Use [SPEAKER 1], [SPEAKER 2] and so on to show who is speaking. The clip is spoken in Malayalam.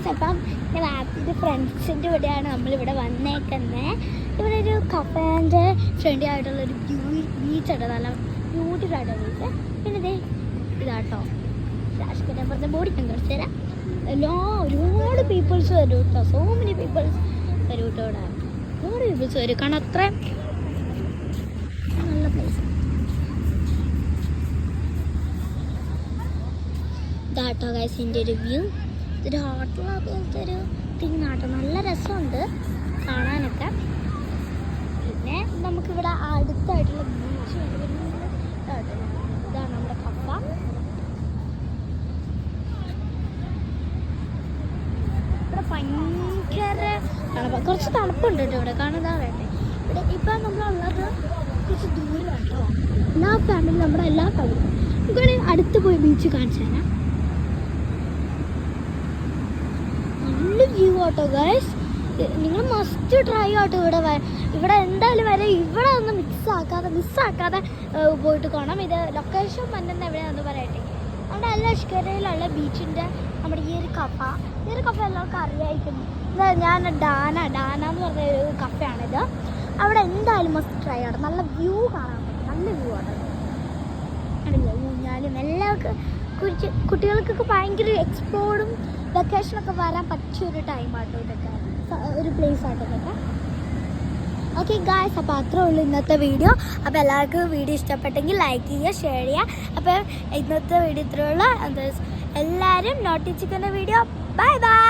[SPEAKER 1] ഗൈസ്, അപ്പം ആപ്പിൻ്റെ ഫ്രണ്ട്സിൻ്റെ ഇവിടെയാണ് നമ്മളിവിടെ വന്നേക്കുന്നത്. ഇവിടെ ഒരു കഫേൻ്റെ ഫ്രണ്ട്ലി ആയിട്ടുള്ളൊരു ബീച്ചുണ്ട്, നല്ല ബ്യൂട്ടിഫുൾ ആയിട്ടുള്ള ബീച്ച്. പിന്നെ ഇതേ ഇതാട്ടോ രാഷ്ട്രീയ ബോഡി ഞാൻ കുറച്ച് തരാം. ഒരുപാട് പീപ്പിൾസ് വരും കേട്ടോ, സോ മെനി പീപ്പിൾസ് വരും കേട്ടോ. ഇവിടെ ഒരുപാട് പീപ്പിൾസ് വരും, കാരണം അത്രയും നല്ല പ്ലേസ്. ഇതാട്ടോ ഗൈസ് എൻ്റെ ഒരു വ്യൂ. ഇതൊരു ഹോട്ടൽ പോലത്തെ ഒരു തിങ്ങാട്ടോ, നല്ല രസമുണ്ട് കാണാനൊക്കെ. പിന്നെ നമുക്കിവിടെ അടുത്തായിട്ടുള്ള ബീച്ച് ഇതാണ് നമ്മുടെ കപ്പ. ഇവിടെ ഭയങ്കര തണുപ്പ്, കുറച്ച് തണുപ്പുണ്ട് കേട്ടോ ഇവിടെ, കാരണം ഇതാ വേണ്ടേ. ഇവിടെ ഇപ്പം നമ്മളുള്ളത് കുറച്ച് ദൂരം കേട്ടോ. എല്ലാ ഫാമിലി നമ്മുടെ എല്ലാ ഫാമിലി ഇവിടെ അടുത്ത് പോയി ബീച്ച് കാണിച്ചു തരാം. നല്ല വ്യൂ ആട്ടോ ഗൈസ്, നിങ്ങൾ മസ്റ്റ് ട്രൈ ആട്ടോ. ഇവിടെ എന്തായാലും വരെ ഇവിടെ ഒന്ന് മിസ്സാക്കാതെ പോയിട്ട് കാണാം. ഇത് ലൊക്കേഷൻ വന്നത് എവിടെയാണെന്ന് പറയട്ടെ, നമ്മുടെ ലഷ്കരയിലുള്ള ബീച്ചിൻ്റെ നമ്മുടെ ഈ ഒരു കഫ എല്ലാവർക്കും അറിയായിരിക്കും. ഞാൻ ഡാന എന്ന് പറഞ്ഞ ഒരു കഫയാണിത്. അവിടെ എന്തായാലും മസ്റ്റ് ട്രൈ ആണ്. നല്ല വ്യൂ കാണാൻ പറ്റും, നല്ല വ്യൂ ആണ്. ഊഞ്ഞാലും എല്ലാവർക്കും കുട്ടികൾക്കൊക്കെ ഭയങ്കര എക്സ്പ്ലോറും വെക്കേഷനൊക്കെ വരാൻ പറ്റിയൊരു ടൈമാട്ടോ ഇതൊക്കെ, ഒരു പ്ലേസ് ആട്ടോ ഇതൊക്കെ. ഓക്കെ ഗായ്സ്, അപ്പോൾ അത്രേ ഉള്ളൂ ഇന്നത്തെ വീഡിയോ. അപ്പോൾ എല്ലാവർക്കും വീഡിയോ ഇഷ്ടപ്പെട്ടെങ്കിൽ ലൈക്ക് ചെയ്യുക, ഷെയർ ചെയ്യുക. അപ്പോൾ ഇന്നത്തെ വീഡിയോ ഇത്രയുള്ള എല്ലാവരും നോട്ടി ചിക്കൻ്റെ വീഡിയോ. Bye bye.